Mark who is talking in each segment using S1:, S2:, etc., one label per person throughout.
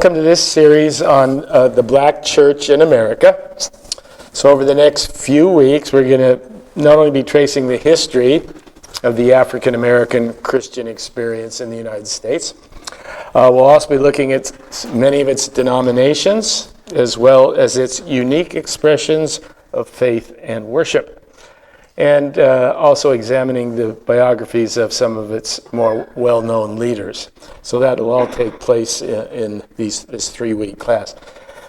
S1: Welcome to this series on the Black Church in America. So over the next few weeks, we're going to not only be tracing the history of the African American Christian experience in the United States, we'll also be looking at many of its denominations, as well as its unique expressions of faith and worship, and also examining the biographies of some of its more well-known leaders. So that will all take place in this 3-week class.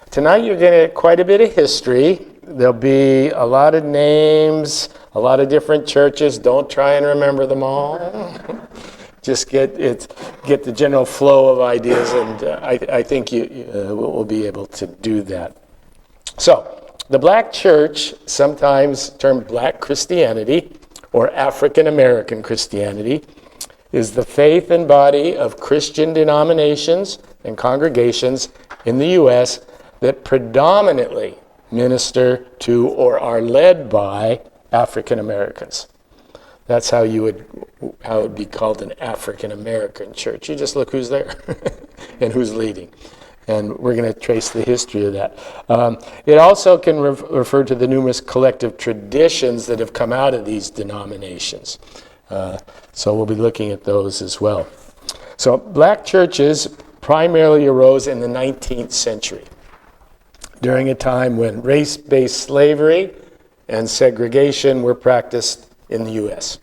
S1: Tonight you're going to get quite a bit of history. There'll be a lot of names, a lot of different churches. Don't try and remember them all. Just get the general flow of ideas, and I think you will be able to do that. So, the Black Church, sometimes termed Black Christianity or African American Christianity, is the faith and body of Christian denominations and congregations in the U.S. that predominantly minister to or are led by African Americans. That's how it would be called an African American church. You just look who's there and who's leading. And we're going to trace the history of that. It also can refer to the numerous collective traditions that have come out of these denominations. So we'll be looking at those as well. So black churches primarily arose in the 19th century, during a time when race-based slavery and segregation were practiced in the U.S.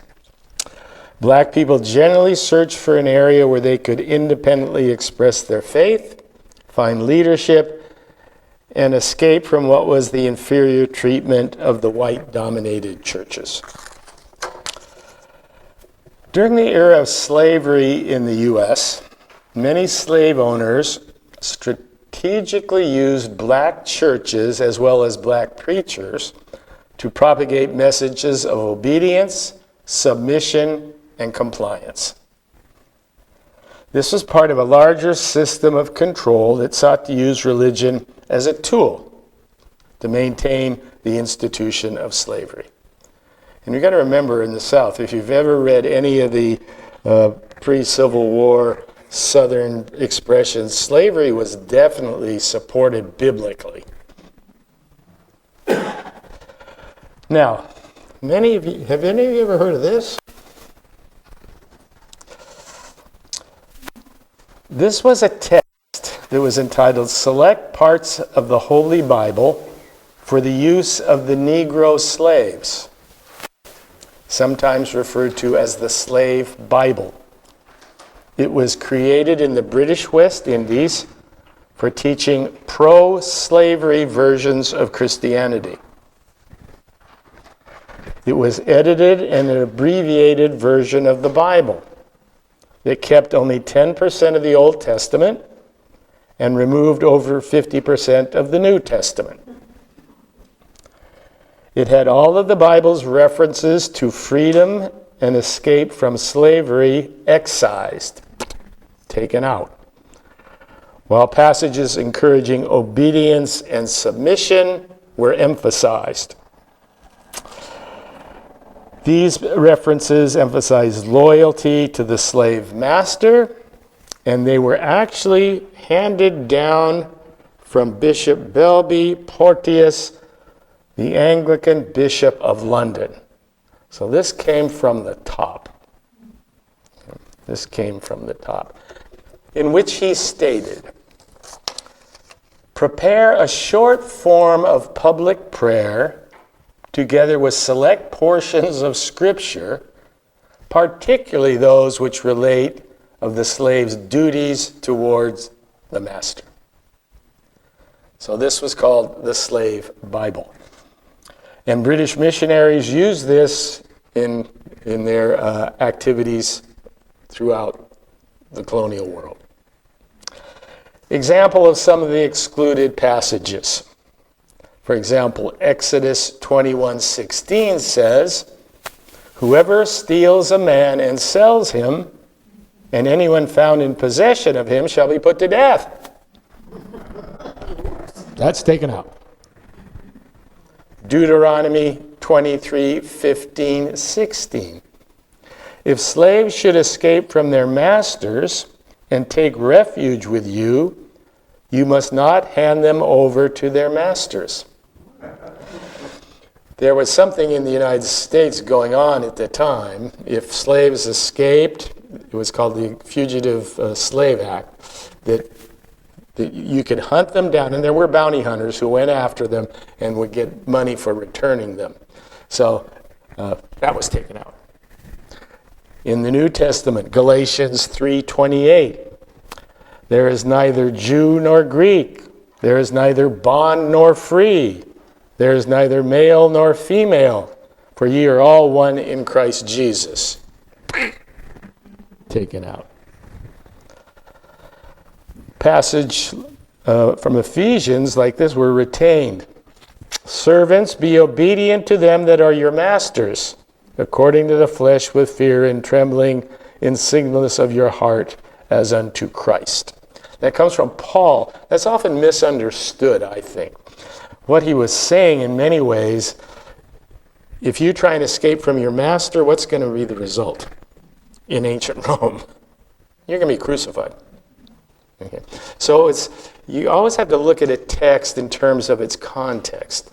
S1: Black people generally searched for an area where they could independently express their faith, find leadership, and escape from what was the inferior treatment of the white-dominated churches. During the era of slavery in the U.S., many slave owners strategically used black churches as well as black preachers to propagate messages of obedience, submission, and compliance. This was part of a larger system of control that sought to use religion as a tool to maintain the institution of slavery. And you've got to remember, in the South, if you've ever read any of the pre-Civil War Southern expressions, slavery was definitely supported biblically. Now, have any of you ever heard of this? This was a text that was entitled Select Parts of the Holy Bible for the Use of the Negro Slaves, sometimes referred to as the Slave Bible. It was created in the British West Indies for teaching pro-slavery versions of Christianity. It was edited in an abbreviated version of the Bible that kept only 10% of the Old Testament and removed over 50% of the New Testament. It had all of the Bible's references to freedom and escape from slavery excised, taken out, while passages encouraging obedience and submission were emphasized. These references emphasized loyalty to the slave master, and they were actually handed down from Bishop Belby Porteous, the Anglican Bishop of London. So this came from the top. This came from the top, in which he stated, "Prepare a short form of public prayer together with select portions of Scripture, particularly those which relate of the slave's duties towards the master." So this was called the Slave Bible. And British missionaries used this in their activities throughout the colonial world. Example of some of the excluded passages. For example, Exodus 21:16 says, "Whoever steals a man and sells him, and anyone found in possession of him shall be put to death." That's taken out. Deuteronomy 23:15-16. "If slaves should escape from their masters and take refuge with you, You must not hand them over to their masters. There was something in the United States going on at the time. If slaves escaped, it was called the Fugitive Slave Act, that you could hunt them down, and there were bounty hunters who went after them and would get money for returning them. So that was taken out. In the New Testament, Galatians 3:28, there is neither Jew nor Greek, there is neither bond nor free, there is neither male nor female, for ye are all one in Christ Jesus. Taken out. Passage from Ephesians like this were retained. Servants, be obedient to them that are your masters, according to the flesh with fear and trembling in singleness of your heart as unto Christ. That comes from Paul. That's often misunderstood, I think. What he was saying in many ways, if you try and escape from your master, what's going to be the result in ancient Rome? You're going to be crucified. Okay. So you always have to look at a text in terms of its context.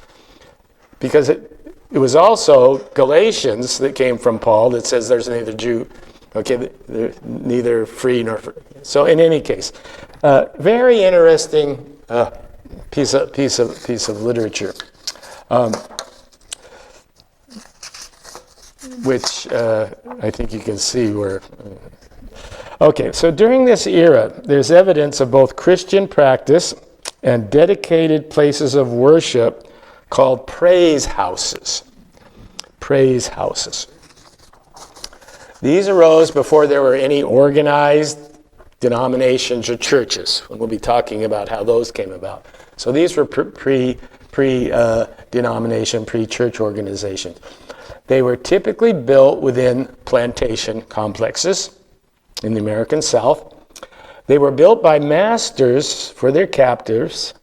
S1: Because it was also Galatians that came from Paul that says there's neither Jew, neither free nor free. So in any case, very interesting piece of literature, which I think you can see where. Okay, so during this era, there's evidence of both Christian practice and dedicated places of worship called praise houses. Praise houses. These arose before there were any organized denominations or churches, and we'll be talking about how those came about. So these were pre-denomination, pre-church organizations. They were typically built within plantation complexes in the American South. They were built by masters for their captives,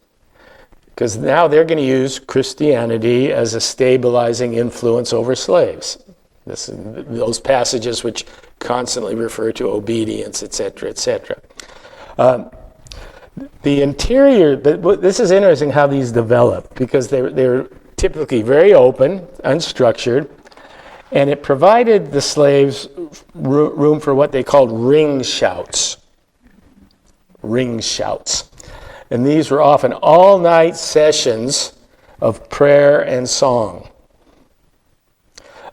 S1: because now they're going to use Christianity as a stabilizing influence over slaves. Those passages which constantly refer to obedience, etc., etc. The interior, this is interesting how these develop, because they're typically very open, unstructured, and it provided the slaves room for what they called ring shouts. Ring shouts. And these were often all-night sessions of prayer and song.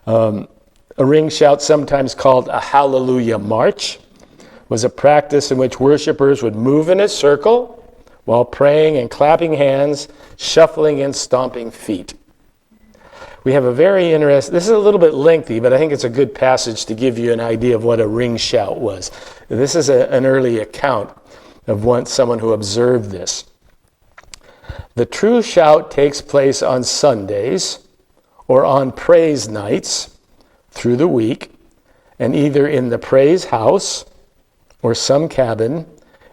S1: A ring shout, sometimes called a hallelujah march, was a practice in which worshipers would move in a circle while praying and clapping hands, shuffling and stomping feet. We have a very interesting, this is a little bit lengthy, but I think it's a good passage to give you an idea of what a ring shout was. This is an early account of someone who observed this. The true shout takes place on Sundays or on praise nights through the week, and either in the praise house or some cabin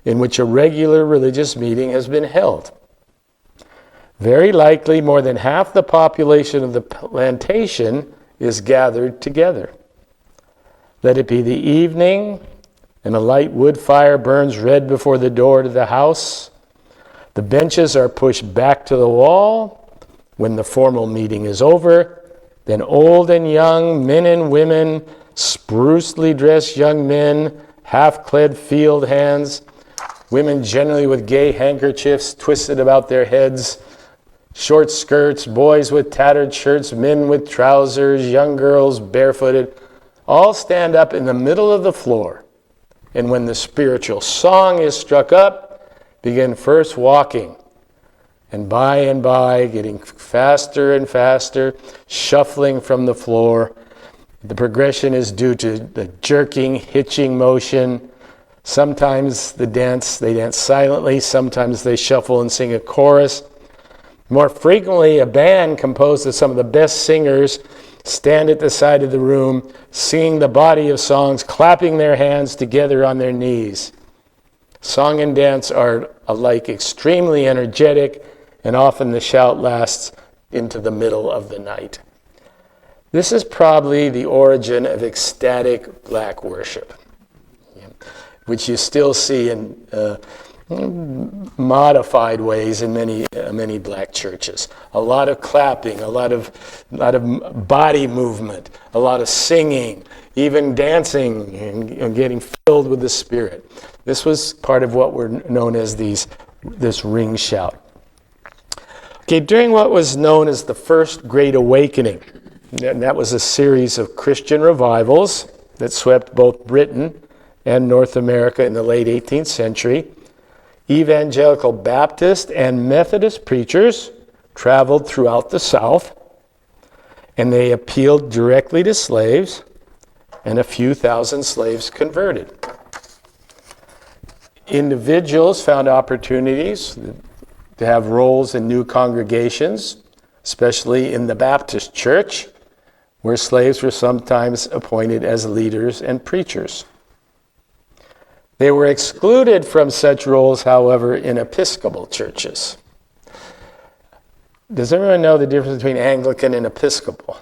S1: in which a regular religious meeting has been held. Very likely more than half the population of the plantation is gathered together. Let it be the evening, and a light wood fire burns red before the door to the house. The benches are pushed back to the wall. When the formal meeting is over, then old and young, men and women, sprucely dressed young men, half-clad field hands, women generally with gay handkerchiefs twisted about their heads, short skirts, boys with tattered shirts, men with trousers, young girls barefooted, all stand up in the middle of the floor. And when the spiritual song is struck up, begin first walking, and by, getting faster and faster, shuffling from the floor. The progression is due to the jerking, hitching motion. Sometimes they dance silently, sometimes they shuffle and sing a chorus. More frequently, a band composed of some of the best singers stand at the side of the room, singing the body of songs, clapping their hands together on their knees. Song and dance are alike extremely energetic, and often the shout lasts into the middle of the night. This is probably the origin of ecstatic black worship, which you still see in modified ways in many black churches. A lot of clapping, a lot of body movement, a lot of singing, even dancing and getting filled with the Spirit. This was part of what were known as this ring shout. Okay, during what was known as the First Great Awakening, and that was a series of Christian revivals that swept both Britain and North America in the late 18th century, evangelical Baptist and Methodist preachers traveled throughout the South, and they appealed directly to slaves, and a few thousand slaves converted. Individuals found opportunities to have roles in new congregations, especially in the Baptist church, where slaves were sometimes appointed as leaders and preachers. They were excluded from such roles, however, in Episcopal churches. Does everyone know the difference between Anglican and Episcopal?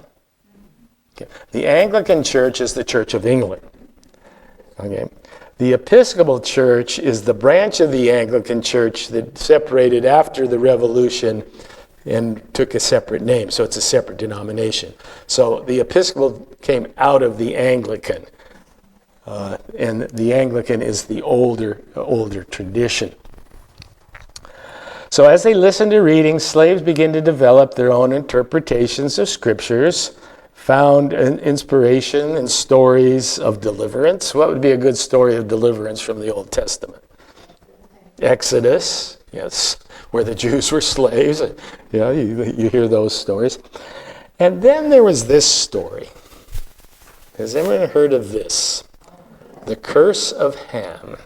S1: Okay. The Anglican Church is the Church of England. Okay. The Episcopal Church is the branch of the Anglican Church that separated after the Revolution and took a separate name, so it's a separate denomination. So the Episcopal came out of the Anglican, and the Anglican is the older tradition. So as they listened to readings, slaves began to develop their own interpretations of scriptures, found an inspiration in stories of deliverance. What would be a good story of deliverance from the Old Testament? Exodus, yes, where the Jews were slaves. Yeah, you hear those stories. And then there was this story. Has anyone heard of this? The curse of Ham.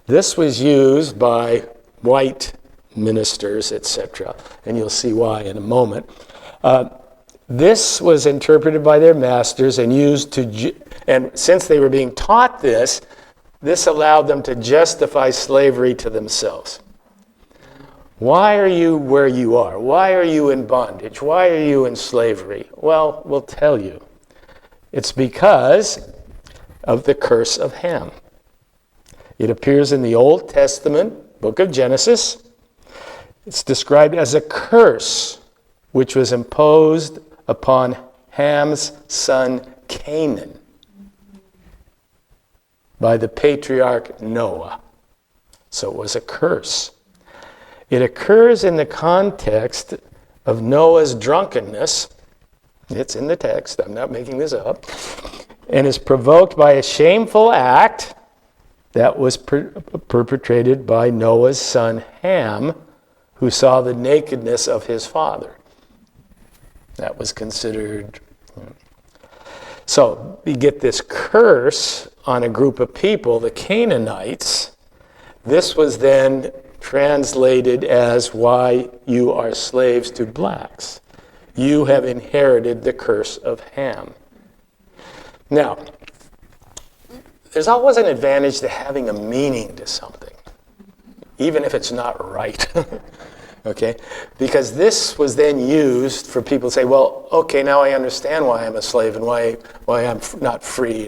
S1: This was used by white ministers, etc., and you'll see why in a moment. This was interpreted by their masters and used and since they were being taught this allowed them to justify slavery to themselves. Why are you where you are? Why are you in bondage? Why are you in slavery? Well, we'll tell you. It's because of the curse of Ham. It appears in the Old Testament, book of Genesis. It's described as a curse which was imposed upon Ham's son Canaan by the patriarch Noah. So it was a curse. It occurs in the context of Noah's drunkenness. It's in the text, I'm not making this up. And is provoked by a shameful act that was perpetrated by Noah's son Ham, who saw the nakedness of his father. That was considered. So we get this curse on a group of people, the Canaanites. This was then translated as why you are slaves to blacks. You have inherited the curse of Ham. Now, there's always an advantage to having a meaning to something, even if it's not right. Okay? Because this was then used for people to say, well, okay, now I understand why I'm a slave and why I'm not free.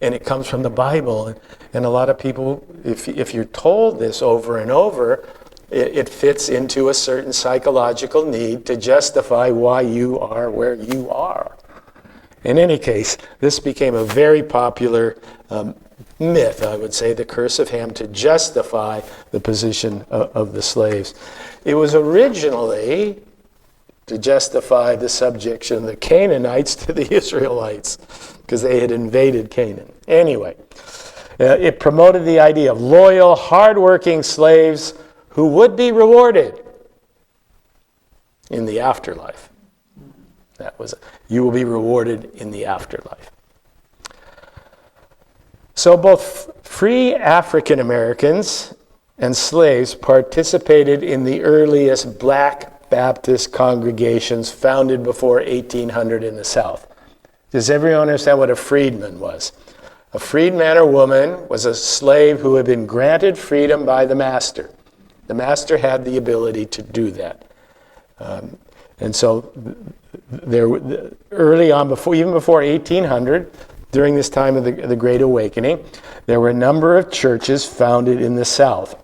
S1: And it comes from the Bible. And a lot of people, if you're told this over and over, it fits into a certain psychological need to justify why you are where you are. In any case, this became a very popular myth, I would say, the curse of Ham, to justify the position of the slaves. It was originally to justify the subjection of the Canaanites to the Israelites, because they had invaded Canaan. Anyway, it promoted the idea of loyal, hardworking slaves who would be rewarded in the afterlife. You will be rewarded in the afterlife. So both free African Americans and slaves participated in the earliest black Baptist congregations founded before 1800 in the South. Does everyone understand what a freedman was? A freedman or woman was a slave who had been granted freedom by the master. The master had the ability to do that. And so there, early on, even before 1800, during this time of the Great Awakening, there were a number of churches founded in the South,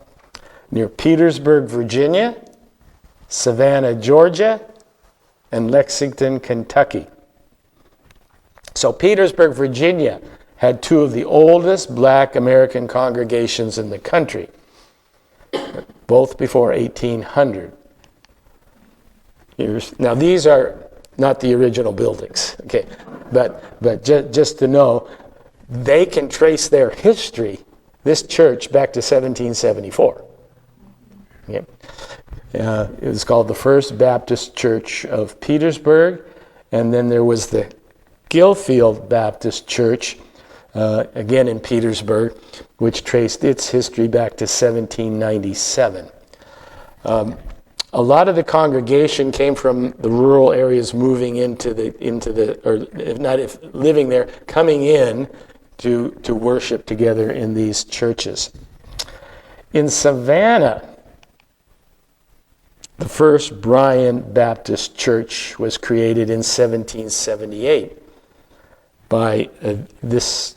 S1: near Petersburg, Virginia, Savannah, Georgia, and Lexington, Kentucky. So Petersburg, Virginia had two of the oldest black American congregations in the country, both before 1800. Now these are not the original buildings, okay, but just to know, they can trace their history, this church, back to 1774. Okay. It was called the First Baptist Church of Petersburg, and then there was the Gilfield Baptist Church, again in Petersburg, which traced its history back to 1797. A lot of the congregation came from the rural areas, moving living there, coming in to worship together in these churches. In Savannah, the first Bryan Baptist Church was created in 1778 by this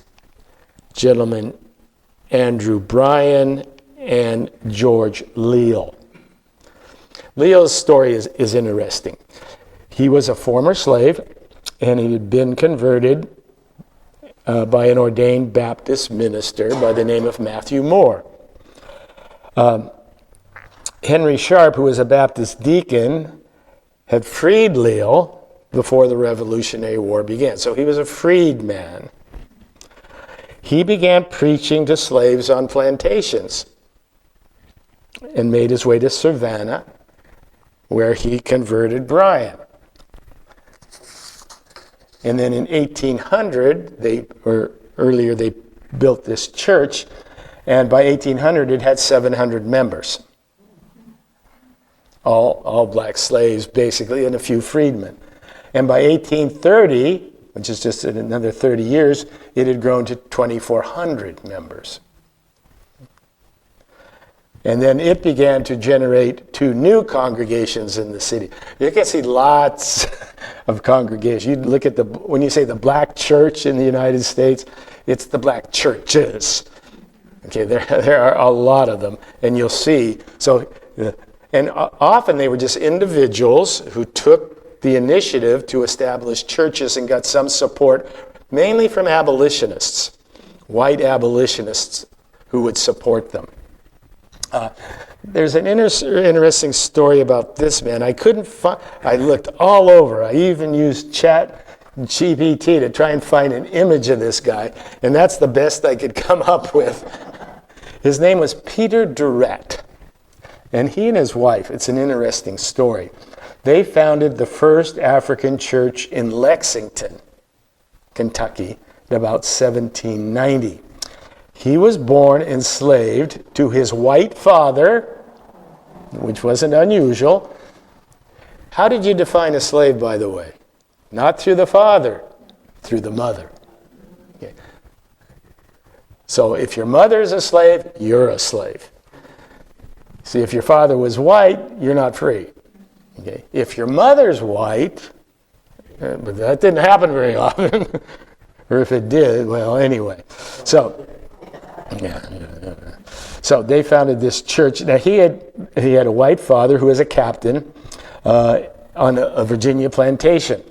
S1: gentleman, Andrew Bryan, and George Leal. Leal's story is interesting. He was a former slave, and he had been converted by an ordained Baptist minister by the name of Matthew Moore. Henry Sharp, who was a Baptist deacon, had freed Leal before the Revolutionary War began. So he was a freed man. He began preaching to slaves on plantations and made his way to Savannah, where he converted Bryan. And then in 1800, they built this church, and by 1800 it had 700 members. All black slaves, basically, and a few freedmen. And by 1830, which is just in another 30 years, it had grown to 2,400 members. And then it began to generate two new congregations in the city. You can see lots of congregations. You look at when you say the black church in the United States, it's the black churches. Okay, there are a lot of them, and you'll see. So, and often they were just individuals who took the initiative to establish churches and got some support, mainly from abolitionists, white abolitionists who would support them. There's an interesting story about this man. I looked all over. I even used ChatGPT to try and find an image of this guy, and that's the best I could come up with. His name was Peter Durrett, and he and his wife, it's an interesting story. They founded the first African church in Lexington, Kentucky, in about 1790. He was born enslaved to his white father, which wasn't unusual. How did you define a slave, by the way? Not through the father, through the mother. Okay. So if your mother is a slave, you're a slave. See, if your father was white, you're not free. Okay. If your mother's white, but that didn't happen very often, or if it did, well, anyway. So they founded this church. Now he had a white father who was a captain on a Virginia plantation,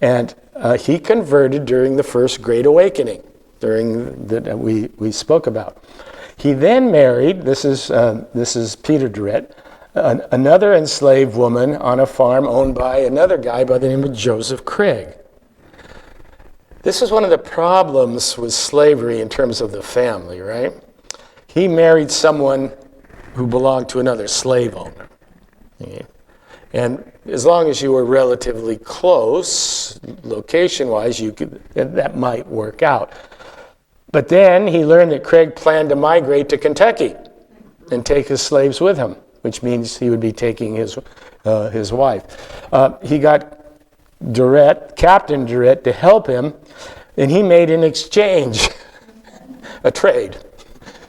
S1: and he converted during the first Great Awakening, that we spoke about. He then married. This is Peter Durrett, another enslaved woman on a farm owned by another guy by the name of Joseph Craig. This is one of the problems with slavery in terms of the family, right? He married someone who belonged to another slave owner. Okay? And as long as you were relatively close, location-wise, that might work out. But then he learned that Craig planned to migrate to Kentucky and take his slaves with him, which means he would be taking his wife. He got Captain Durrett, to help him, and he made an exchange, a trade,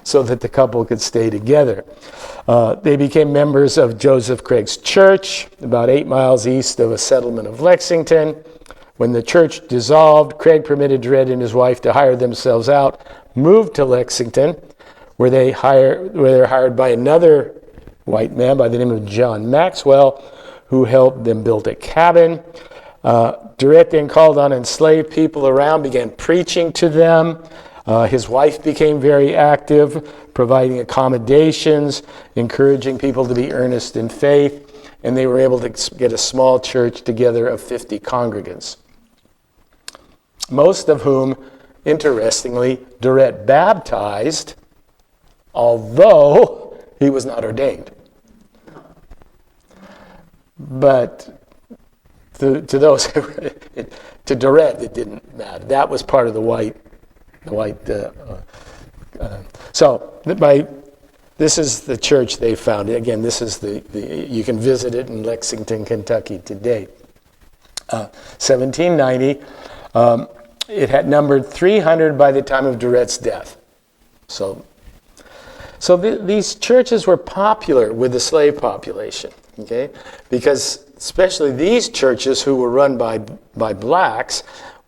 S1: so that the couple could stay together. They became members of Joseph Craig's church, about 8 miles east of a settlement of Lexington, When the church dissolved, Craig permitted Durrett and his wife to hire themselves out, moved to Lexington, where they were hired by another white man by the name of John Maxwell, who helped them build a cabin. Durrett then called on enslaved people around, began preaching to them. His wife became very active, providing accommodations, encouraging people to be earnest in faith, and they were able to get a small church together of 50 congregants, most of whom, interestingly, Durrett baptized, although he was not ordained. But to those, to Durrett, it didn't matter. That was part of the white. This is the church they founded. Again, this is you can visit it in Lexington, Kentucky today. 1790. It had numbered 300 by the time of Durrett's death. So these churches were popular with the slave population, okay? Because especially these churches who were run by blacks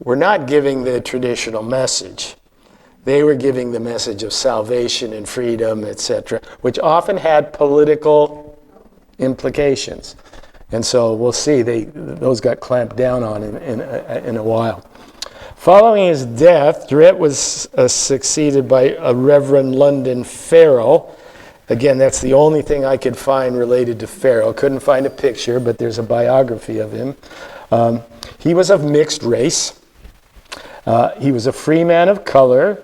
S1: were not giving the traditional message. They were giving the message of salvation and freedom, etc., which often had political implications. And so we'll see, those got clamped down on in a while. Following his death, Durrett was succeeded by a Reverend London Farrell. Again, that's the only thing I could find related to Farrell. Couldn't find a picture, but there's a biography of him. He was of mixed race. He was a free man of color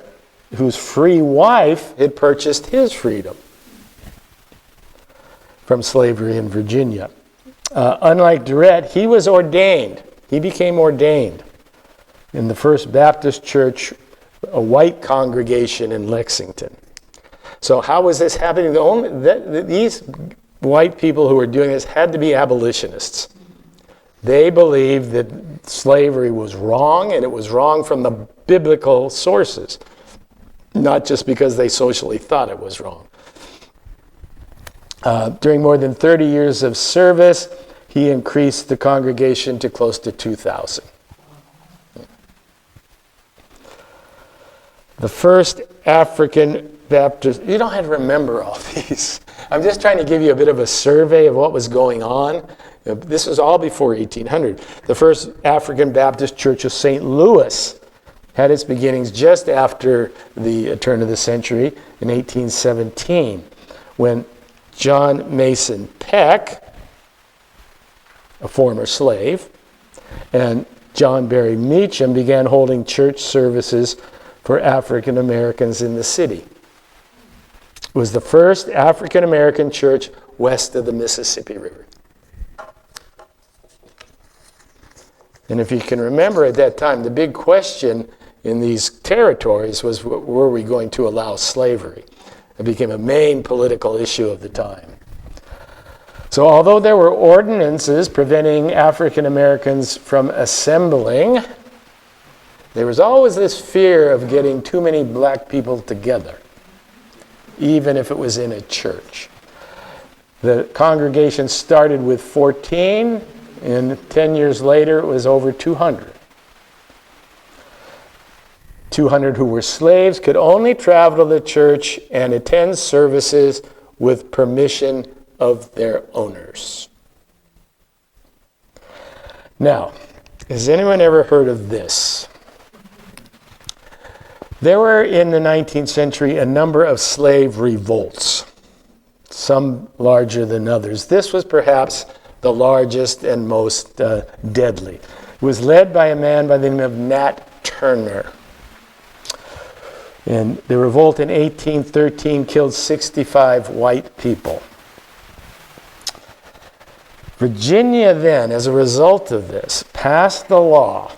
S1: whose free wife had purchased his freedom from slavery in Virginia. Unlike Durrett, he was ordained. He became ordained in the First Baptist Church, a white congregation in Lexington. So how was this happening? These white people who were doing this had to be abolitionists. They believed that slavery was wrong, and it was wrong from the biblical sources, not just because they socially thought it was wrong. During more than 30 years of service, he increased the congregation to close to 2,000. The first African Baptist, you don't have to remember all these. I'm just trying to give you a bit of a survey of what was going on. This was all before 1800. The first African Baptist Church of St. Louis had its beginnings just after the turn of the century in 1817, when John Mason Peck, a former slave, and John Barry Meacham began holding church services for African Americans in the city. It was the first African American church west of the Mississippi River. And if you can remember at that time, the big question in these territories was, were we going to allow slavery? It became a main political issue of the time. So although there were ordinances preventing African Americans from assembling, there was always this fear of getting too many black people together, even if it was in a church. The congregation started with 14, and 10 years later it was over 200. 200 who were slaves could only travel to the church and attend services with permission of their owners. Now, has anyone ever heard of this? There were in the 19th century a number of slave revolts, some larger than others. This was perhaps the largest and most deadly. It was led by a man by the name of Nat Turner. And the revolt in 1813 killed 65 white people. Virginia then, as a result of this, passed the law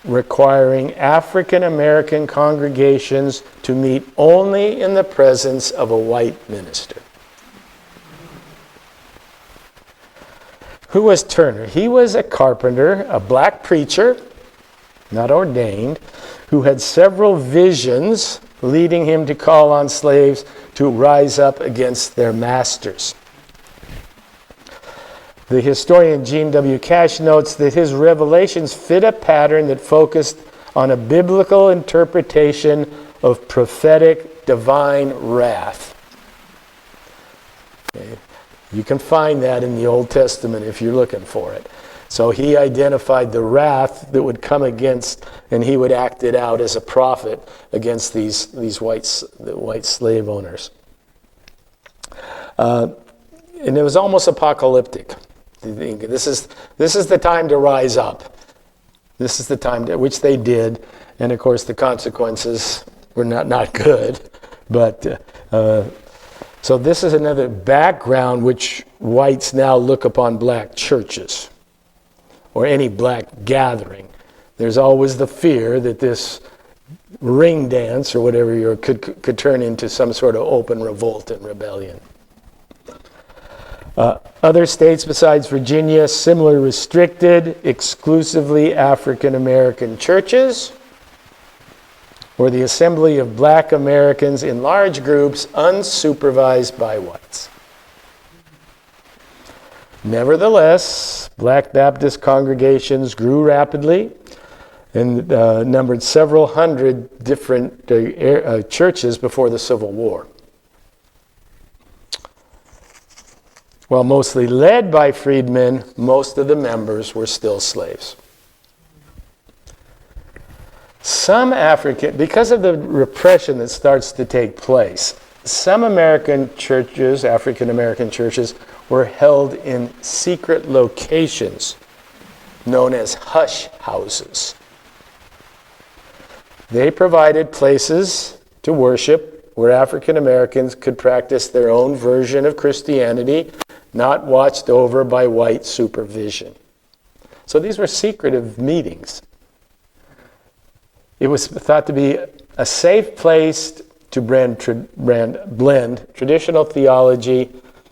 S1: requiring African American congregations to meet only in the presence of a white minister. Who was Turner? He was a carpenter, a black preacher, not ordained, who had several visions leading him to call on slaves to rise up against their masters. The historian Gene W. Cash notes that his revelations fit a pattern that focused on a biblical interpretation of prophetic divine wrath. Okay. You can find that in the Old Testament if you're looking for it. So he identified the wrath that would come against, and he would act it out as a prophet against these white slave owners. And it was almost apocalyptic. This is the time to rise up. This is the time which they did, and of course the consequences were not good. But so this is another background which whites now look upon black churches or any black gathering. There's always the fear that this ring dance or whatever could turn into some sort of open revolt and rebellion. Other states besides Virginia similarly restricted exclusively African American churches, or the assembly of black Americans in large groups unsupervised by whites. Nevertheless, black Baptist congregations grew rapidly and numbered several hundred different churches before the Civil War. While mostly led by freedmen, most of the members were still slaves. Some because of the repression that starts to take place, some American churches, African American churches, were held in secret locations known as hush houses. They provided places to worship where African Americans could practice their own version of Christianity, not watched over by white supervision. So these were secretive meetings. It was thought to be a safe place to blend traditional theology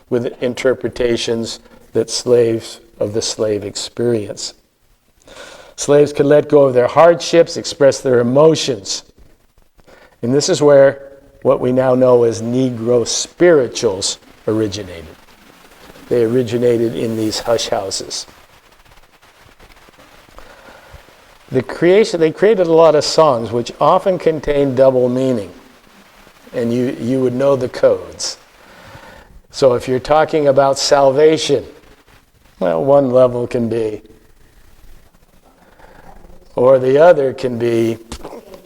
S1: with interpretations that slaves of the slave experience. Slaves could let go of their hardships, express their emotions. And this is where what we now know as Negro spirituals originated. They originated in these hush houses. They created a lot of songs which often contained double meaning. And you would know the codes. So if you're talking about salvation, well, one level can be, or the other can be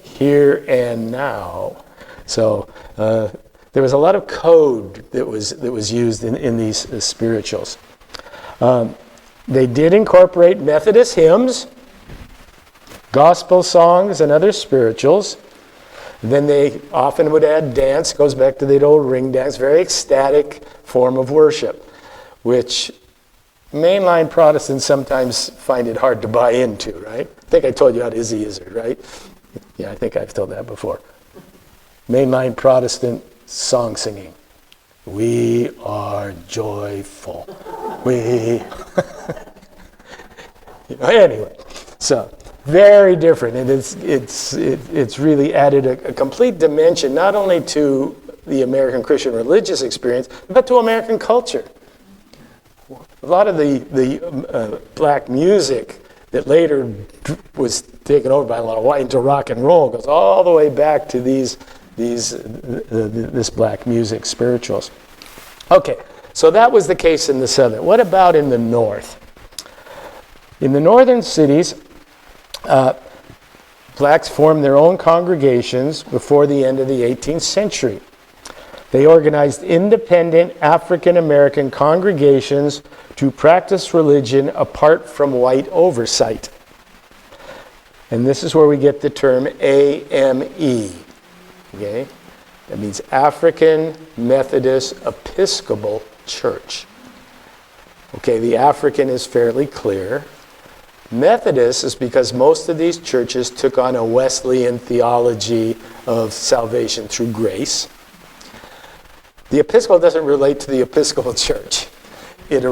S1: here and now. So there was a lot of code that was used in these spirituals. They did incorporate Methodist hymns, gospel songs, and other spirituals. Then they often would add dance. Goes back to the old ring dance, very ecstatic form of worship, which mainline Protestants sometimes find it hard to buy into, right? I think I told you about Izzy Izzard, right? Yeah, I think I've told that before. Mainline Protestant song singing. We are joyful. Anyway, so very different, and it's really added a complete dimension not only to the American Christian religious experience, but to American culture. A lot of the black music that later was taken over by a lot of white into rock and roll goes all the way back to this black music spirituals. Okay, so that was the case in the southern. What about in the north? In the northern cities, blacks formed their own congregations before the end of the 18th century. They organized independent African American congregations to practice religion apart from white oversight. And this is where we get the term AME. Okay? That means African Methodist Episcopal Church. Okay, the African is fairly clear. Methodist is because most of these churches took on a Wesleyan theology of salvation through grace. The Episcopal doesn't relate to the Episcopal Church. It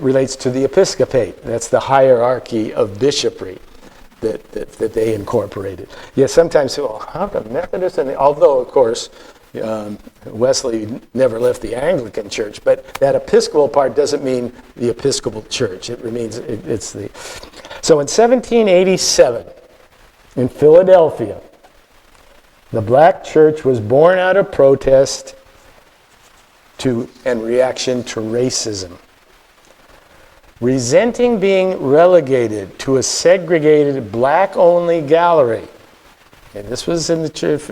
S1: relates to the episcopate. That's the hierarchy of bishopry that they incorporated. Yes, sometimes, well, how come Methodist? Although, of course, Wesley never left the Anglican Church, but that Episcopal part doesn't mean the Episcopal Church. It means it's the... So in 1787, in Philadelphia, the black church was born out of protest and reaction to racism. Resenting being relegated to a segregated black-only gallery. And this was in the church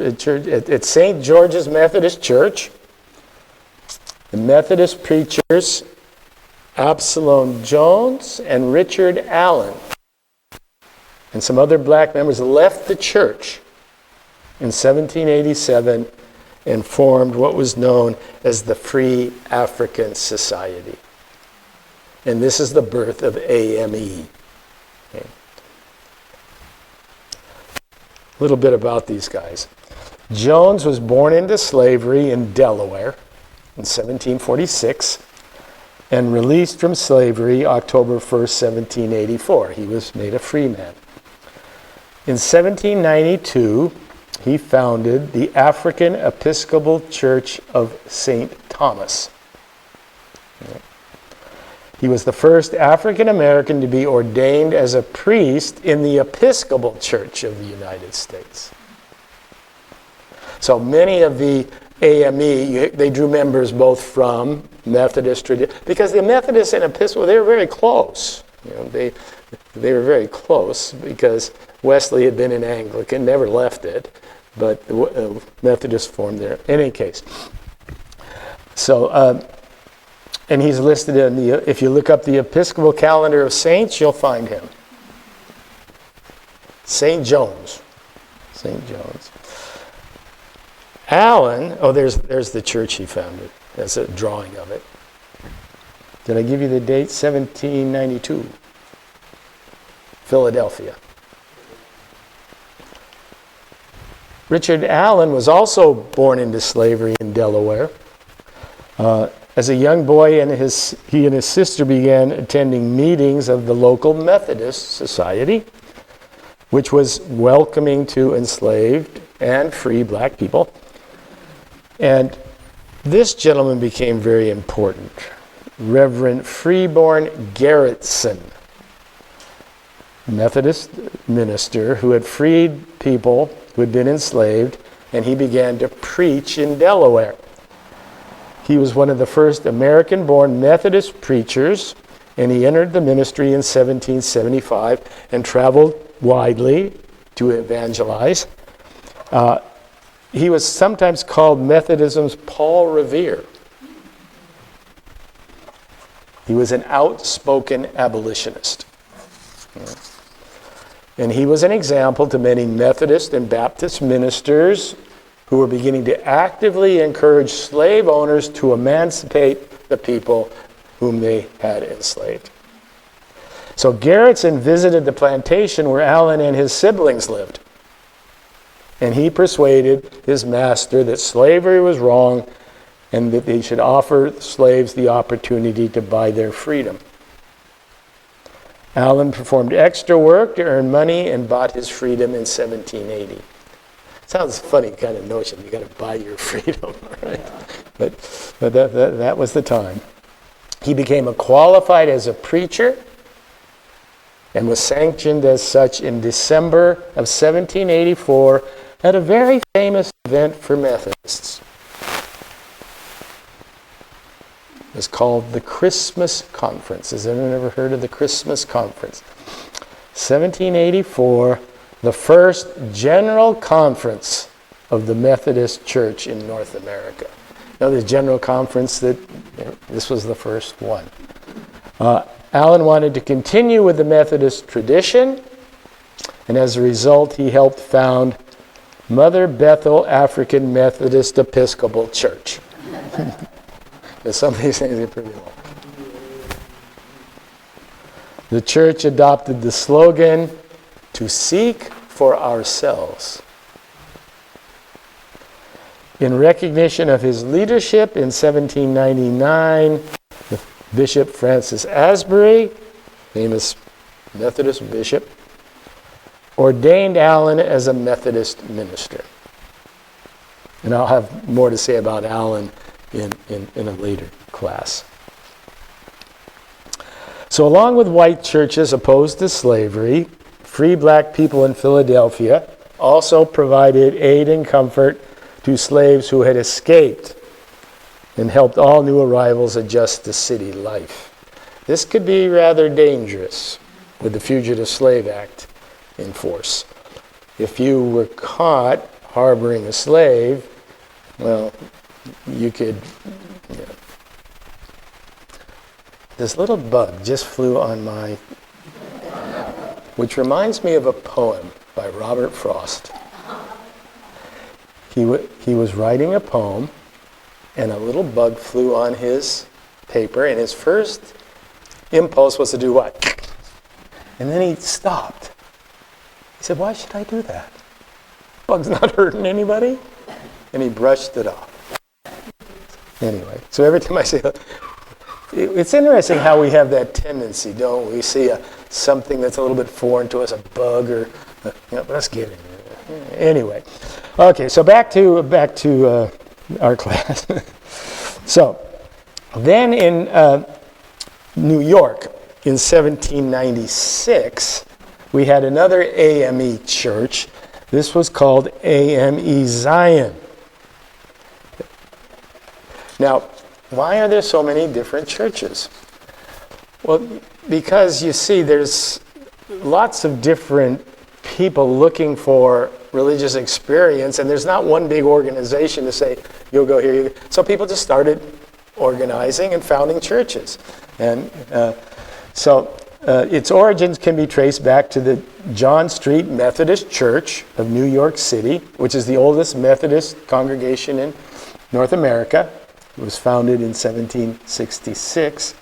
S1: at St. George's Methodist Church. The Methodist preachers, Absalom Jones and Richard Allen, and some other black members left the church in 1787 and formed what was known as the Free African Society. And this is the birth of AME. Okay. A little bit about these guys. Jones was born into slavery in Delaware in 1746 and released from slavery October 1st, 1784. He was made a free man. In 1792, he founded the African Episcopal Church of St. Thomas. He was the first African American to be ordained as a priest in the Episcopal Church of the United States. So many of the AME, they drew members both from Methodist tradition, because the Methodists and Episcopal, they were very close. They were very close because Wesley had been an Anglican, never left it, but the Methodists formed there. In any case, so and he's listed in the. If you look up the Episcopal calendar of saints, you'll find him. St. Jones. St. Jones. Allen, there's the church he founded. That's a drawing of it. Did I give you the date? 1792. Philadelphia. Richard Allen was also born into slavery in Delaware. As a young boy, he and his sister began attending meetings of the local Methodist Society, which was welcoming to enslaved and free black people. And this gentleman became very important. Reverend Freeborn Garretson, Methodist minister who had freed people who had been enslaved, and he began to preach in Delaware. He was one of the first American-born Methodist preachers, and he entered the ministry in 1775 and traveled widely to evangelize. He was sometimes called Methodism's Paul Revere. He was an outspoken abolitionist. And he was an example to many Methodist and Baptist ministers who were beginning to actively encourage slave owners to emancipate the people whom they had enslaved. So Garretson visited the plantation where Allen and his siblings lived. And he persuaded his master that slavery was wrong and that they should offer slaves the opportunity to buy their freedom. Allen performed extra work to earn money and bought his freedom in 1780. Sounds funny kind of notion, you got to buy your freedom, right? But that was the time. He became qualified as a preacher and was sanctioned as such in December of 1784 at a very famous event for Methodists. It was called the Christmas Conference. Has anyone ever heard of the Christmas Conference? 1784, the first general conference of the Methodist Church in North America. Now, the general conference, this was the first one. Allen wanted to continue with the Methodist tradition, and as a result, he helped found Mother Bethel African Methodist Episcopal Church. Some of these things are pretty long. The church adopted the slogan, "To seek for ourselves." In recognition of his leadership in 1799, Bishop Francis Asbury, famous Methodist bishop, ordained Allen as a Methodist minister. And I'll have more to say about Allen in a later class. So along with white churches opposed to slavery, free black people in Philadelphia also provided aid and comfort to slaves who had escaped and helped all new arrivals adjust to city life. This could be rather dangerous with the Fugitive Slave Act in force. If you were caught harboring a slave, well, you could... This little bug just flew on my... Which reminds me of a poem by Robert Frost. He was writing a poem, and a little bug flew on his paper, and his first impulse was to do what? And then he stopped. He said, why should I do that? Bug's not hurting anybody. And he brushed it off. Anyway, so every time I say that, it's interesting how we have that tendency, don't we? See something that's a little bit foreign to us, a bug or, let's get it. Anyway, okay, so back to our class. So, then in New York in 1796, we had another AME church. This was called AME Zion. Now, why are there so many different churches? Well, because you see, there's lots of different people looking for religious experience, and there's not one big organization to say, you'll go here. So people just started organizing and founding churches. And so its origins can be traced back to the John Street Methodist Church of New York City, which is the oldest Methodist congregation in North America. It was founded in 1766.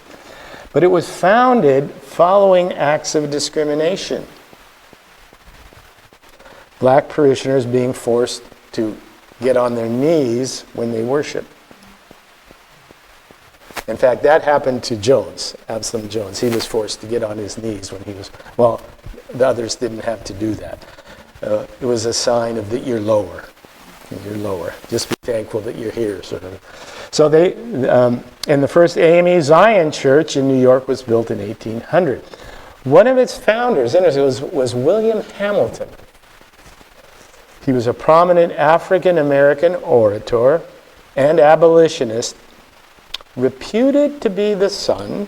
S1: But it was founded following acts of discrimination. Black parishioners being forced to get on their knees when they worship. In fact, that happened to Jones, Absalom Jones. He was forced to get on his knees when he was, well, the others didn't have to do that. It was a sign of that you're lower. You're lower. Just be thankful that you're here, sort of. So they, and the first AME Zion Church in New York was built in 1800. One of its founders, was William Hamilton. He was a prominent African-American orator and abolitionist, reputed to be the son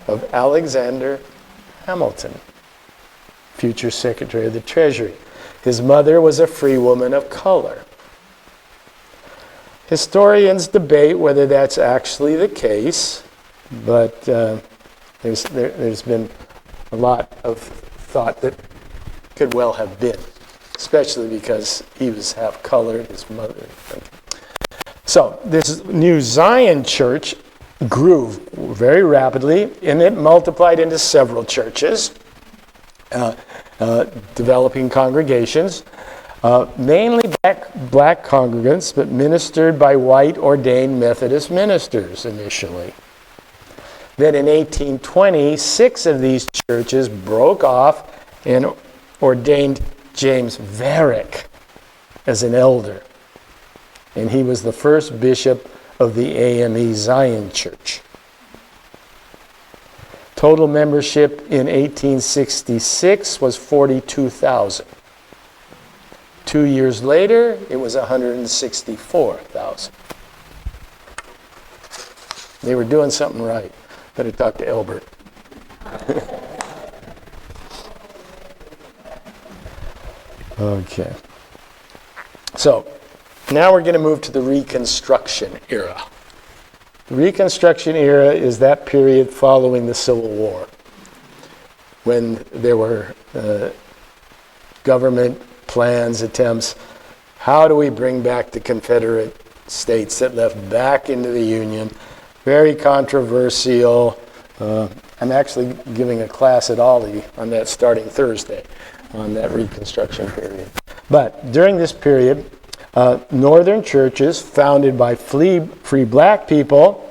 S1: of Alexander Hamilton, future Secretary of the Treasury. His mother was a free woman of color. Historians debate whether that's actually the case, but there's been a lot of thought that could well have been, especially because he was half colored, his mother. So this new Zion church grew very rapidly, and it multiplied into several churches, developing congregations, mainly black congregants, but ministered by white ordained Methodist ministers initially. Then in 1820, 6 of these churches broke off and ordained James Varick as an elder. And he was the first bishop of the AME Zion Church. Total membership in 1866 was 42,000. 2 years later, it was 164,000. They were doing something right. Better talk to Elbert. Okay. So, now we're going to move to the Reconstruction era. The Reconstruction era is that period following the Civil War, when there were government plans, attempts. How do we bring back the Confederate states that left back into the Union? Very controversial. I'm actually giving a class at Ollie on that starting Thursday, on that Reconstruction period. But during this period, northern churches founded by free black people,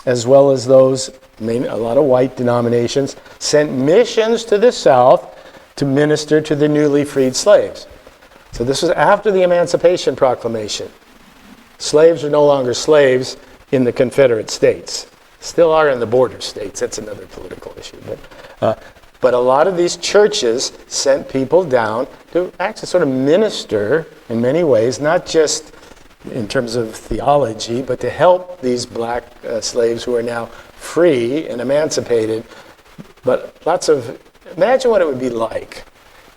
S1: as well as those, a lot of white denominations, sent missions to the South to minister to the newly freed slaves. So this was after the Emancipation Proclamation. Slaves are no longer slaves in the Confederate States. Still are in the border states. That's another political issue. But a lot of these churches sent people down to actually sort of minister in many ways, not just in terms of theology, but to help these black slaves who are now free and emancipated. But imagine what it would be like.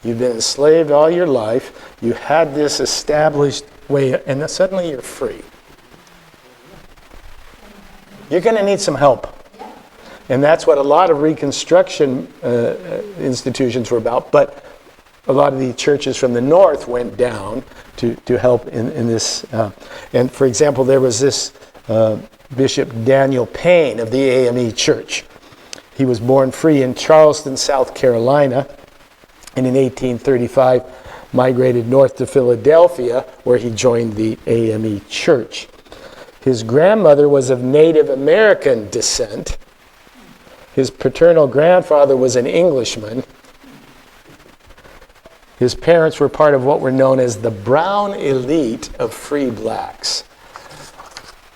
S1: You've been enslaved all your life. You had this established way, and then suddenly you're free. You're going to need some help. And that's what a lot of Reconstruction institutions were about. But a lot of the churches from the North went down to help in this. And for example, there was this Bishop Daniel Payne of the AME Church. He was born free in Charleston, South Carolina, and in 1835 migrated north to Philadelphia, where he joined the AME Church. His grandmother was of Native American descent. His paternal grandfather was an Englishman. His parents were part of what were known as the brown elite of free blacks.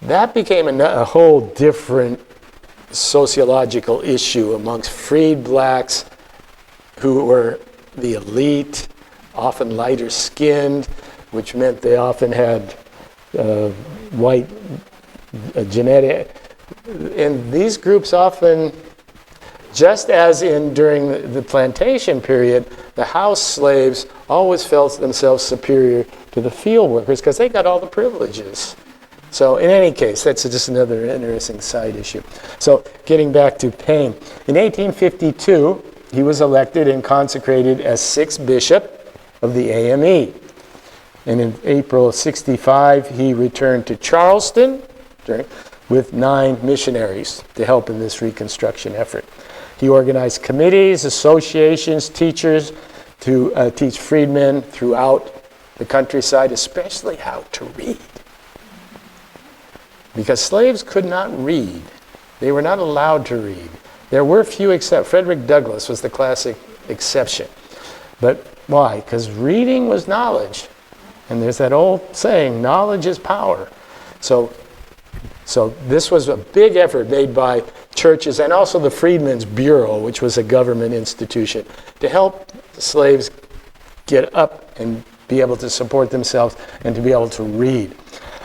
S1: That became a whole different sociological issue amongst freed blacks who were the elite, often lighter skinned, which meant they often had white genetic. And these groups often, just as during the plantation period, the house slaves always felt themselves superior to the field workers because they got all the privileges. So in any case, that's just another interesting side issue. So getting back to Payne. In 1852, he was elected and consecrated as 6th bishop of the AME. And in April of 65, he returned to Charleston with 9 missionaries to help in this Reconstruction effort. He organized committees, associations, teachers to teach freedmen throughout the countryside, especially how to read. Because slaves could not read. They were not allowed to read. There were few except Frederick Douglass was the classic exception. But why? Because reading was knowledge. And there's that old saying, knowledge is power. So this was a big effort made by churches and also the Freedmen's Bureau, which was a government institution, to help slaves get up and be able to support themselves and to be able to read.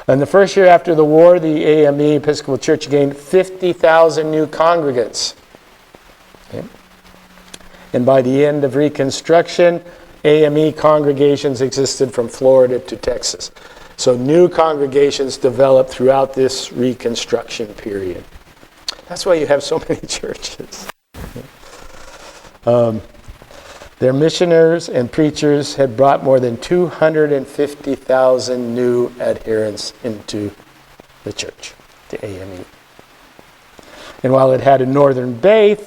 S1: In the first year after the war, the AME Episcopal Church gained 50,000 new congregants. Okay. And by the end of Reconstruction, AME congregations existed from Florida to Texas. So new congregations developed throughout this Reconstruction period. That's why you have so many churches. Their missioners and preachers had brought more than 250,000 new adherents into the church, the AME. And while it had a northern base,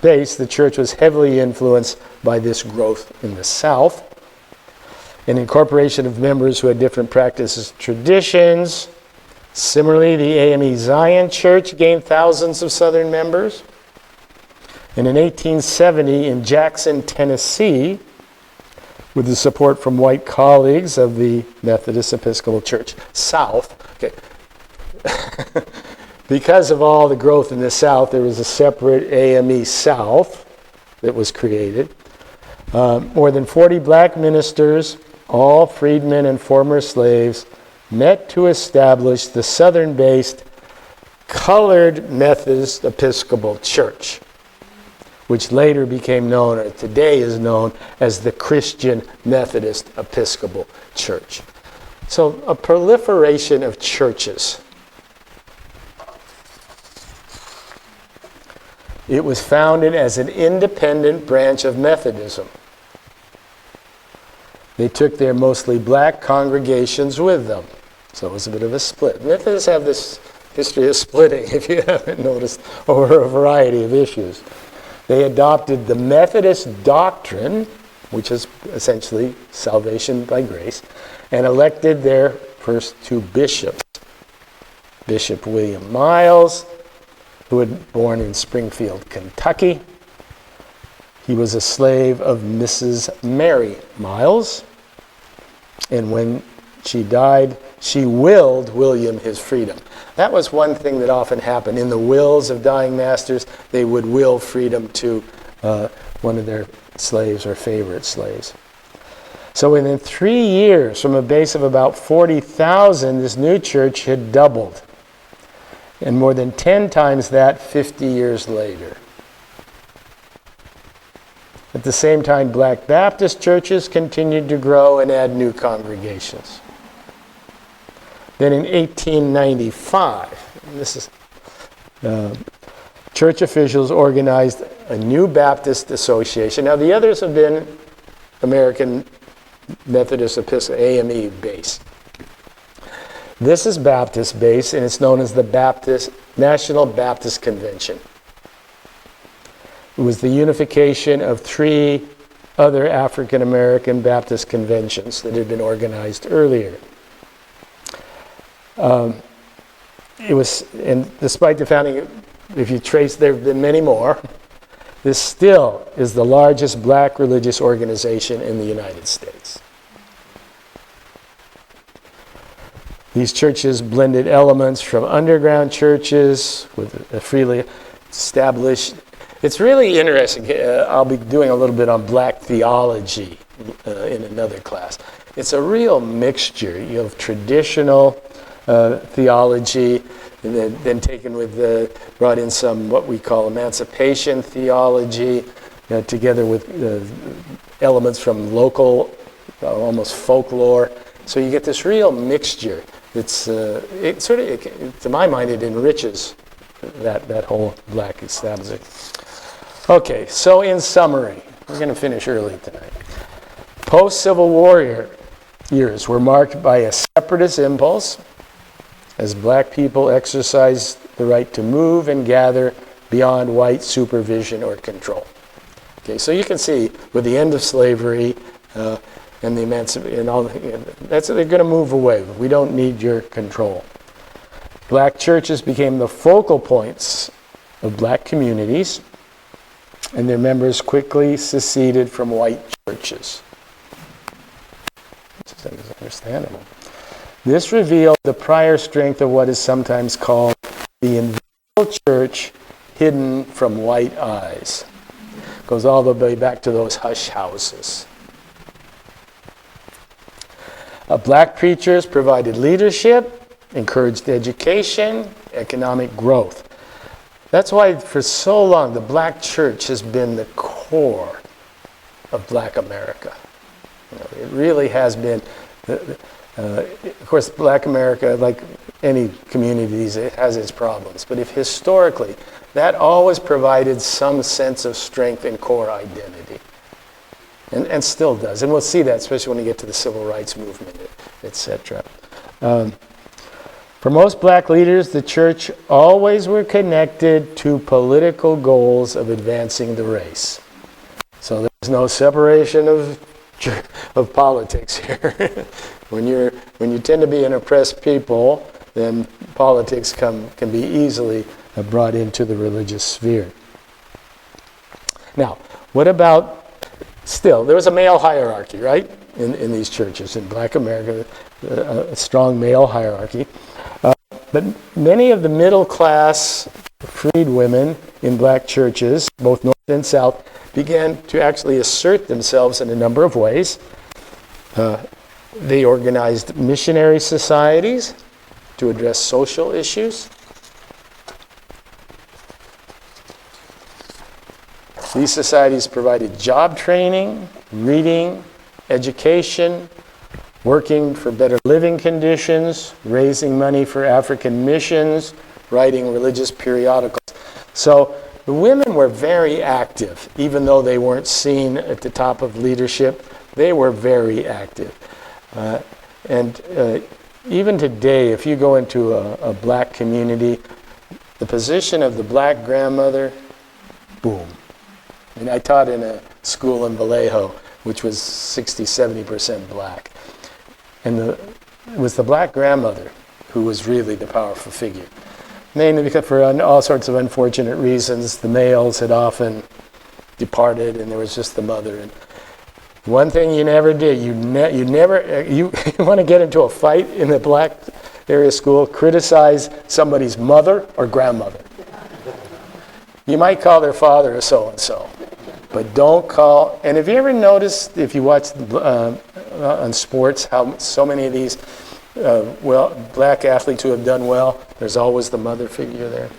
S1: the church was heavily influenced by this growth in the South. An incorporation of members who had different practices, traditions. Similarly, the AME Zion Church gained thousands of Southern members. And in 1870, in Jackson, Tennessee, with the support from white colleagues of the Methodist Episcopal Church South, because of all the growth in the South, there was a separate AME South that was created. More than 40 black ministers, all freedmen and former slaves, met to establish the Southern-based Colored Methodist Episcopal Church, which later became known, or today is known, as the Christian Methodist Episcopal Church. So a proliferation of churches. It was founded as an independent branch of Methodism. They took their mostly black congregations with them. So it was a bit of a split. Methodists have this history of splitting, if you haven't noticed, over a variety of issues. They adopted the Methodist doctrine, which is essentially salvation by grace, and elected their first 2 bishops. Bishop William Miles, who had been born in Springfield, Kentucky. He was a slave of Mrs. Mary Miles. And when she died, she willed William his freedom. That was one thing that often happened. In the wills of dying masters, they would will freedom to one of their slaves or favorite slaves. So within 3 years, from a base of about 40,000, this new church had doubled. And more than 10 times that 50 years later. At the same time, Black Baptist churches continued to grow and add new congregations. Then in 1895, and this is church officials organized a new Baptist association. Now the others have been American Methodist Episcopal, AME based. This is Baptist based, and it's known as the National Baptist Convention. It was the unification of 3 other African American Baptist conventions that had been organized earlier. It was, and despite the founding, if you trace, there have been many more. This still is the largest black religious organization in the United States. These churches blended elements from underground churches with a freely established. It's really interesting. I'll be doing a little bit on black theology in another class. It's a real mixture. You have traditional theology, and then taken with brought in some what we call emancipation theology, together with elements from local, almost folklore. So you get this real mixture. It's it sort of, to my mind, it enriches that whole black establishment. Okay, so in summary, we're going to finish early tonight. Post-Civil War years were marked by a separatist impulse as black people exercised the right to move and gather beyond white supervision or control. Okay, so you can see with the end of slavery and the emancipation and all, they're going to move away. We don't need your control. Black churches became the focal points of black communities, and their members quickly seceded from white churches. This is understandable. This revealed the prior strength of what is sometimes called the invisible church hidden from white eyes. Goes all the way back to those hush houses. Black preachers provided leadership, encouraged education, economic growth. That's why for so long the black church has been the core of black America. It really has been. Of course, black America, like any communities, it has its problems. But if historically, that always provided some sense of strength and core identity. And still does. And we'll see that, especially when we get to the civil rights movement, etc. For most black leaders, the church always were connected to political goals of advancing the race. So there's no separation of politics here. When you tend to be an oppressed people, then politics can be easily brought into the religious sphere. Now, what about, still, there was a male hierarchy, right, in these churches. In black America, a strong male hierarchy. But many of the middle class freed women in black churches, both north and south, began to actually assert themselves in a number of ways. They organized missionary societies to address social issues. These societies provided job training, reading, education, working for better living conditions, raising money for African missions, writing religious periodicals. So the women were very active, even though they weren't seen at the top of leadership. They were very active. And even today, if you go into a black community, the position of the black grandmother, boom. And I taught in a school in Vallejo, which was 60-70% black. And it was the black grandmother who was really the powerful figure. Mainly because for all sorts of unfortunate reasons, the males had often departed and there was just the mother. One thing you never did, you want to get into a fight in the black area school, criticize somebody's mother or grandmother. You might call their father a so-and-so, but don't call, and have you ever noticed, if you watch on sports, how so many of these black athletes who have done well, there's always the mother figure there.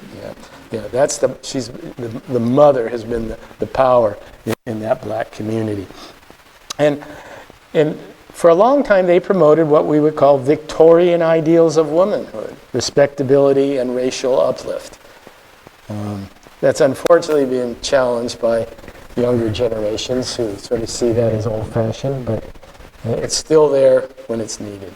S1: Yeah, the mother has been the power in that black community. And for a long time, they promoted what we would call Victorian ideals of womanhood, respectability and racial uplift. That's unfortunately being challenged by younger generations who sort of see that as old-fashioned, but it's still there when it's needed.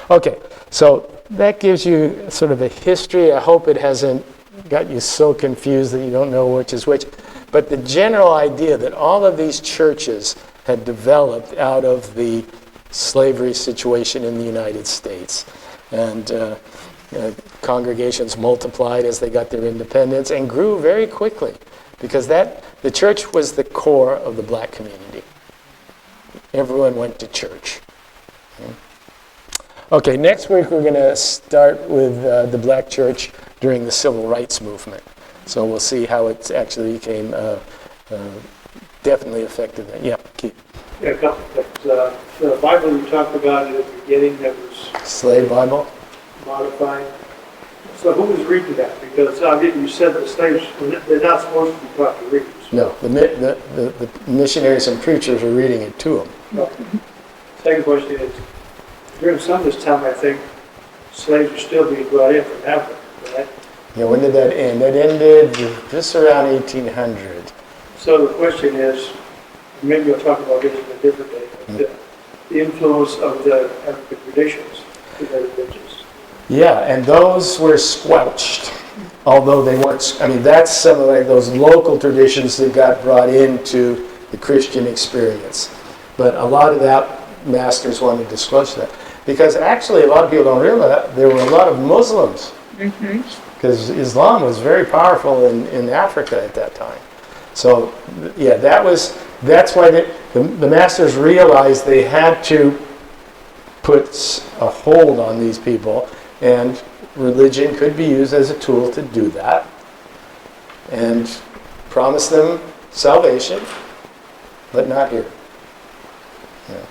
S1: Okay, so that gives you sort of a history. I hope it hasn't got you so confused that you don't know which is which. But the general idea that all of these churches had developed out of the slavery situation in the United States. And congregations multiplied as they got their independence and grew very quickly because the church was the core of the black community. Everyone went to church. Okay, next week we're going to start with the black church during the civil rights movement. So we'll see how it actually became definitely effective. Yeah, Keith.
S2: Yeah, a couple things. The Bible you talked about at the beginning that was
S1: Slave Bible?
S2: Modified. So who was reading that? Because you said the slaves, they're not supposed to be taught to read.
S1: No, the missionaries and preachers were reading it to them.
S2: No. Second question is, during some of this time, I think slaves are still being brought in from Africa, right?
S1: Yeah, when did that end? That ended just around 1800.
S2: So the question is, maybe we'll talk about this in a different day, but the influence of the African traditions in their religions.
S1: Yeah, and those were squelched, although they weren't. I mean, that's some of those local traditions that got brought into the Christian experience. But a lot of that, masters wanted to squelch that. Because actually, a lot of people don't realize there were a lot of Muslims. Because Islam was very powerful in Africa at that time. So, yeah, that's why the masters realized they had to put a hold on these people, and religion could be used as a tool to do that, and promise them salvation, but not here. Yeah.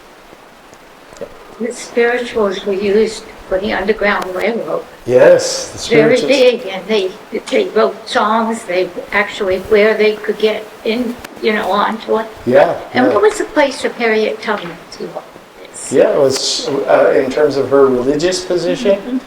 S3: The spirituals were used for the Underground Railroad.
S1: Yes, the spirituals.
S3: Very big, and they wrote songs. They actually where they could get in, onto it.
S1: Yeah.
S3: And
S1: yeah.
S3: what was the place of Harriet Tubman to all this?
S1: Yeah, it was in terms of her religious position.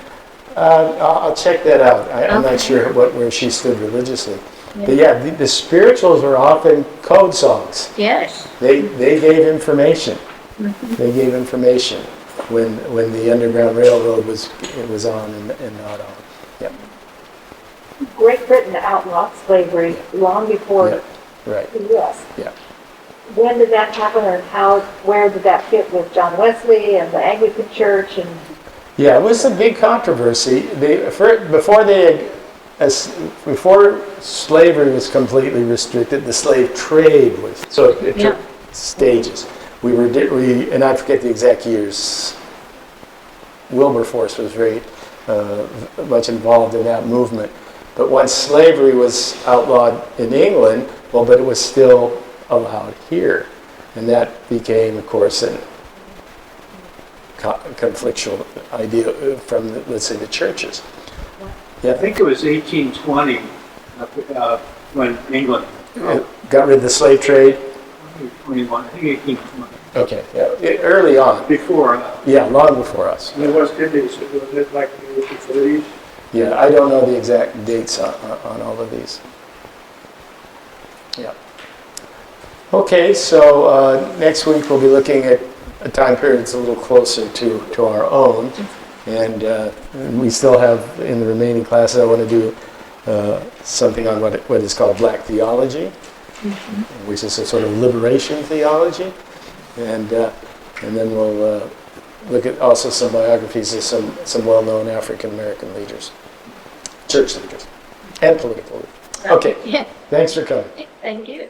S1: I'll check that out. I'm not sure where she stood religiously.
S3: Yeah.
S1: But yeah, the spirituals were often code songs.
S3: Yes.
S1: They gave information. They gave information when the Underground Railroad was on and not on. Yeah.
S4: Great Britain outlawed slavery long before
S1: Right.
S4: the U.S.
S1: Yeah.
S4: When did that happen, and where did that fit with John Wesley and the Anglican Church? And
S1: Yeah, it was a big controversy. Before slavery was completely restricted, the slave trade was. So it took stages. And I forget the exact years. Wilberforce was very much involved in that movement. But once slavery was outlawed in England, but it was still allowed here. And that became, of course, a conflictual idea from, let's say, the churches.
S2: I think it was 1820 when England
S1: got rid of the slave trade.
S2: 21, I think 1820.
S1: Okay, yeah, early on.
S2: Before.
S1: Yeah, long before us.
S2: In the West Indies, was it like in the 30s?
S1: Yeah, I don't know the exact dates on all of these. Yeah. Okay, so next week we'll be looking at a time period that's a little closer to our own. And we still have, in the remaining classes, I want to do something on what is called black theology, which is a sort of liberation theology. And then we'll look at also some biographies of some well-known African-American leaders, church leaders, and political leaders. Okay,
S3: Yeah.
S1: thanks for coming.
S3: Thank you.